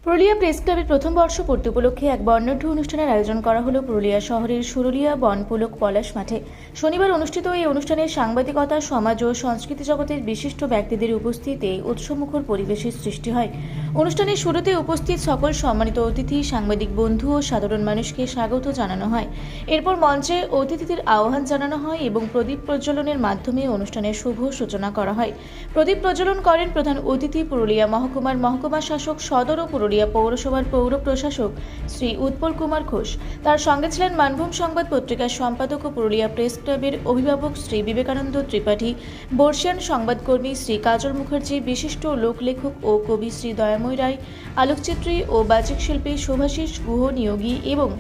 Purulia press ক্লাবের প্রথম বর্ষপূর্তি উপলক্ষে এক বর্ণাঢ্য অনুষ্ঠানের আয়োজন করা হলো পুরুলিয়া শহরের সুরুলিয়া বনপুলক পলাশ মাঠে। শনিবার অনুষ্ঠিত এই অনুষ্ঠানে সাংবাদিকতা, সমাজ ও সংস্কৃতি জগতের বিশিষ্ট ব্যক্তিদের উপস্থিতিতে উৎসবমুখর পরিবেশের সৃষ্টি হয়। অনুষ্ঠানের শুরুতে উপস্থিত সকল সম্মানিত অতিথি, সাংবাদিক বন্ধু ও সাধারণ মানুষকে স্বাগত জানানো হয়। এরপর মঞ্চে অতিথিদের আহ্বান জানানো হয় এবং প্রদীপ প্রজ্বলনের মাধ্যমে অনুষ্ঠানের শুভ সূচনা করা হয়। প্রদীপ প্রজ্বলন করেন প্রধান অতিথি পুরুলিয়া মহকুমার মহকুমা শাসক সদর ও পুরুলিয়া পৌরসভার পৌর প্রশাসক শ্রী উৎপল কুমার ঘোষ। তার সঙ্গে ছিলেন মানভূম সংবাদ পত্রিকার সম্পাদক ও পুরুলিয়া প্রেস ক্লাবের অভিভাবক শ্রী বিবেকানন্দ ত্রিপাঠী, বর্ষিয়ান সংবাদকর্মী শ্রী কাজল মুখার্জি, বিশিষ্ট লোকলেখক ও কবি শ্রী দয়াময় রায়, আলোকচিত্রী ও বাচিক শিল্পী শুভাশিস গুহ নিয়োগী এবং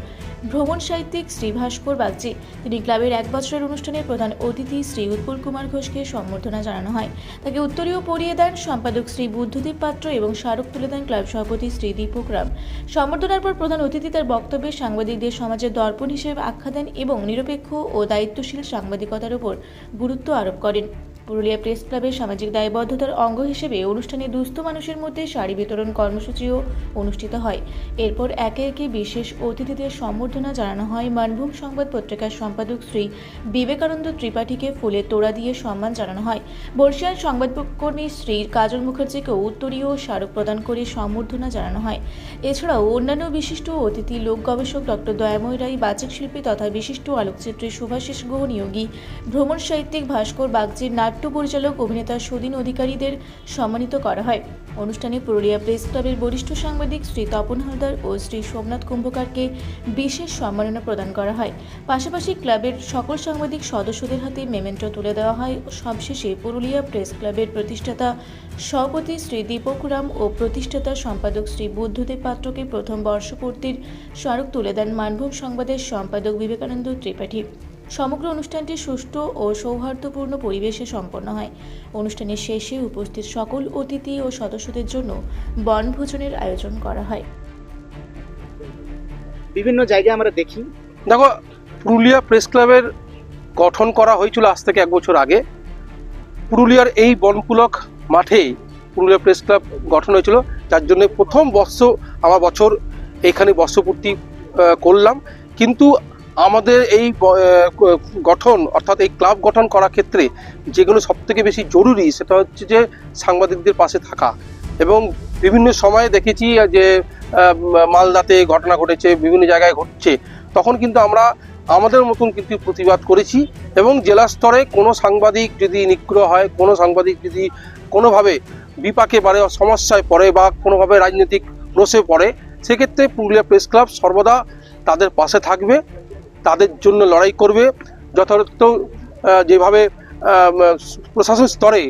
ভ্রমণ সাহিত্যিক শ্রী ভাস্কর বাগচি। তিনি ক্লাবের এক বছরের অনুষ্ঠানে প্রধান অতিথি শ্রী উৎপল কুমার ঘোষকে সম্বর্ধনা জানানো হয়। তাকে উত্তরীয় পরিয়ে দেন সম্পাদক শ্রী বুদ্ধদেব পাত্র এবং স্মারক তুলে দেন ক্লাব সভাপতি শ্রী দীপক রাম। সম্বর্ধনার পর প্রধান অতিথি তার বক্তব্যে সাংবাদিকদের সমাজের দর্পণ হিসেবে আখ্যা দেন এবং নিরপেক্ষ ও দায়িত্বশীল সাংবাদিকতার উপর গুরুত্ব আরোপ করেন। পুরুলিয়া প্রেস ক্লাবের সামাজিক দায়বদ্ধতার অঙ্গ হিসেবে অনুষ্ঠানে দুস্থ মানুষের মধ্যে শাড়ি বিতরণ কর্মসূচিও অনুষ্ঠিত হয়। এরপর একে একে বিশেষ অতিথিদের সম্বর্ধনা জানানো হয়। মানভূম সংবাদ পত্রিকার সম্পাদক শ্রী বিবেকানন্দ ত্রিপাঠীকে ফুলের তোড়া দিয়ে সম্মান জানানো হয়। বর্ষিয়ান সংবাদকর্মী শ্রী কাজল মুখার্জিকেও উত্তরীয় স্মারক প্রদান করে সম্বর্ধনা জানানো হয়। এছাড়াও অন্যান্য বিশিষ্ট অতিথি লোক গবেষক ডক্টর দয়াময় রায়, বাচিক শিল্পী তথা বিশিষ্ট আলোকচিত্রী শুভাশিস গুহ নিয়োগী, ভ্রমণ সাহিত্যিক ভাস্কর বাগচির, নাট্য পরিচালক অভিনেতা সুদিন অধিকারীদের সম্মানিত করা হয়। অনুষ্ঠানে পুরুলিয়া প্রেস ক্লাবের বরিষ্ঠ সাংবাদিক শ্রী তপন হালদার ও শ্রী সোমনাথ কুম্ভকারকে বিশেষ সম্মাননা প্রদান করা হয়। পাশাপাশি ক্লাবের সকল সাংবাদিক সদস্যদের হাতে মেমেন্টো তুলে দেওয়া হয়। সবশেষে পুরুলিয়া প্রেস ক্লাবের প্রতিষ্ঠাতা সভাপতি শ্রী দীপক রাম ও প্রতিষ্ঠাতা সম্পাদক শ্রী বুদ্ধদেব পাত্রকে প্রথম বর্ষপূর্তির স্মারক তুলে দেন মানভূম সংবাদের সম্পাদক বিবেকানন্দ ত্রিপাঠী। সমগ্র অনুষ্ঠানটি সুষ্ঠু ও সৌহার্দ্যপূর্ণ পরিবেশে সম্পন্ন হয়। অনুষ্ঠানের শেষে উপস্থিত সকল অতিথি ও সদস্যদের জন্য বনভোজনের আয়োজন করা হয়। বিভিন্ন জায়গায় আমরা দেখি, দেখো, পুরুলিয়া প্রেস ক্লাবের গঠন করা হয়েছিল আজ থেকে এক বছর আগে। পুরুলিয়ার এই বনপুলক মাঠে পুরুলিয়া প্রেস ক্লাব গঠন হয়েছিল, যার জন্য প্রথম বছর এখানে বর্ষপূর্তি করলাম। কিন্তু আমাদের এই গঠন অর্থাৎ এই ক্লাব গঠন করার ক্ষেত্রে যেগুলো সবথেকে বেশি জরুরি সেটা হচ্ছে যে সাংবাদিকদের পাশে থাকা। এবং বিভিন্ন সময়ে দেখেছি যে মালদাতে ঘটনা ঘটেছে, বিভিন্ন জায়গায় ঘটছে, তখন কিন্তু আমরা আমাদের মতন কিন্তু প্রতিবাদ করেছি। এবং জেলা স্তরে কোনো সাংবাদিক যদি নিগ্রহ হয়, কোনো সাংবাদিক যদি কোনোভাবে বিপাকে পড়ে, সমস্যায় পড়ে বা কোনোভাবে রাজনৈতিক রোষে পড়ে, সেক্ষেত্রে পুরুলিয়া প্রেস ক্লাব সর্বদা তাদের পাশে থাকবে, তাদের জন্য লড়াই করবে। যথাযথ যেভাবে প্রশাসন স্তরে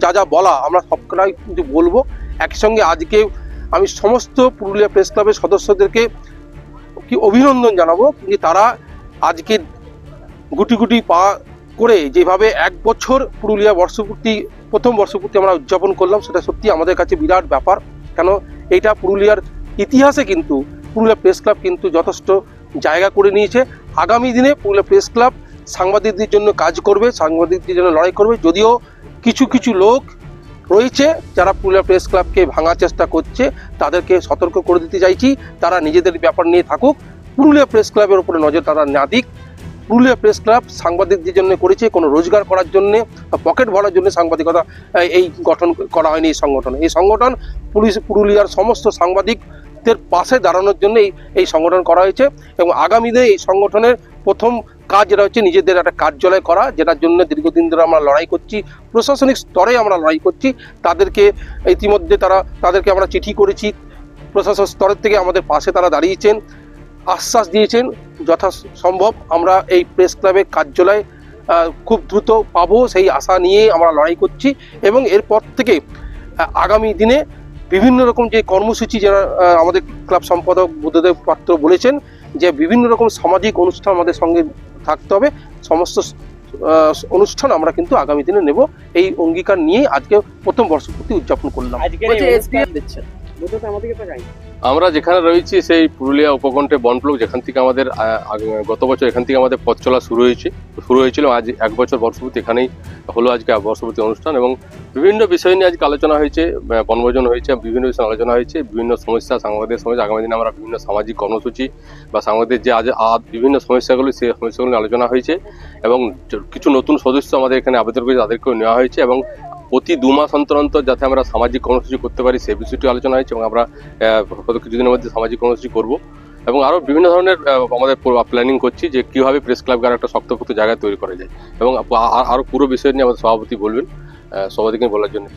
যা যা বলা আমরা সবকটাই কিন্তু বলবো। একই সঙ্গে আজকে আমি সমস্ত পুরুলিয়া প্রেস ক্লাবের সদস্যদেরকে অভিনন্দন জানাবো যে তারা আজকে গুটি গুটি পা করে যেভাবে এক বছর পুরুলিয়া প্রথম বর্ষপূর্তি আমরা উদযাপন করলাম, সেটা সত্যি আমাদের কাছে বিরাট ব্যাপার। কেন এটা পুরুলিয়ার ইতিহাসে কিন্তু পুরুলিয়া প্রেস ক্লাব কিন্তু যথেষ্ট জায়গা করে নিয়েছে। আগামী দিনে পুরুলিয়া প্রেস ক্লাব সাংবাদিকদের জন্য কাজ করবে, সাংবাদিকদের জন্য লড়াই করবে। যদিও কিছু কিছু লোক রয়েছে যারা পুরুলিয়া প্রেস ক্লাবকে ভাঙার চেষ্টা করছে, তাদেরকে সতর্ক করে দিতে চাইছি, তারা নিজেদের ব্যাপার নিয়ে থাকুক, পুরুলিয়া প্রেস ক্লাবের উপরে নজর তারা না দিক। পুরুলিয়া প্রেস ক্লাব সাংবাদিকদের জন্য করেছে, কোনো রোজগার করার জন্য বা পকেট ভরার জন্য সাংবাদিকতা এই গঠন করা হয়নি। এই সংগঠন পুরুলিয়ার সমস্ত সাংবাদিকদের পাশে দাঁড়ানোর জন্য এই সংগঠন করা হয়েছে। এবং আগামী দিনে এই সংগঠনের প্রথম কাজ যেটা হচ্ছে নিজেদের একটা কার্যালয় করা, যেটার জন্য দীর্ঘদিন ধরে আমরা লড়াই করছি, প্রশাসনিক স্তরে আমরা লড়াই করছি। তাদেরকে ইতিমধ্যে তাদেরকে আমরা চিঠি করেছি, প্রশাসন স্তরের থেকে আমাদের পাশে তারা দাঁড়িয়েছেন, আশ্বাস দিয়েছেন যথাসম্ভব আমরা এই প্রেস ক্লাবের কার্যালয় খুব দ্রুত পাবো, সেই আশা নিয়ে আমরা লড়াই করছি। এবং এরপর থেকে আগামী দিনে বিভিন্ন রকম যে কর্মসূচি যারা আমাদের ক্লাব সম্পাদক বুদ্ধদেব পাত্র বলেছেন যে বিভিন্ন রকম সামাজিক অনুষ্ঠান আমাদের সঙ্গে থাকতে হবে, সমস্ত অনুষ্ঠান আমরা কিন্তু আগামী দিনে নেব, এই অঙ্গীকার নিয়ে আজকে প্রথম বর্ষপূর্তি উদযাপন করলাম। আমরা যেখানে রয়েছি সেই পুরুলিয়া উপকণ্ঠে বনপ্লক, যেখান থেকে আমাদের গত বছর এখান থেকে আমাদের পথ চলা শুরু হয়েছিল। আজ 1 বছর বর্ষপূর্তি এখানেই হলো, আজকে বর্ষপূর্তি অনুষ্ঠান, এবং বিভিন্ন বিষয় নিয়ে আজকে আলোচনা হয়েছে, বনভোজন হয়েছে, বিভিন্ন বিষয়ে আলোচনা হয়েছে, বিভিন্ন সমস্যা, সাংবাদিক সমস্যা, আগামী দিনে আমরা বিভিন্ন সামাজিক কর্মসূচি বা সাংবাদিক যে আজ বিভিন্ন সমস্যাগুলি, সেই সমস্যাগুলো নিয়ে আলোচনা হয়েছে, এবং কিছু নতুন সদস্য আমাদের এখানে আবেদন করেছে, তাদেরকেও নেওয়া হয়েছে, এবং প্রতি 2 মাস অন্তর অন্তর যাতে আমরা সামাজিক কর্মসূচি করতে পারি সেই বিষয়টি আলোচনা হয়েছে, এবং আমরা হয়তো কিছুদিনের মধ্যে সামাজিক কর্মসূচি করব, এবং আরও বিভিন্ন ধরনের আমাদের প্ল্যানিং করছি যে কীভাবে প্রেস ক্লাবকে আর একটা শক্তপোক্ত জায়গায় তৈরি করা যায়, এবং আরও পুরো বিষয় নিয়ে আমাদের সভাপতি বলবেন, সভাপতিকে বলার জন্য।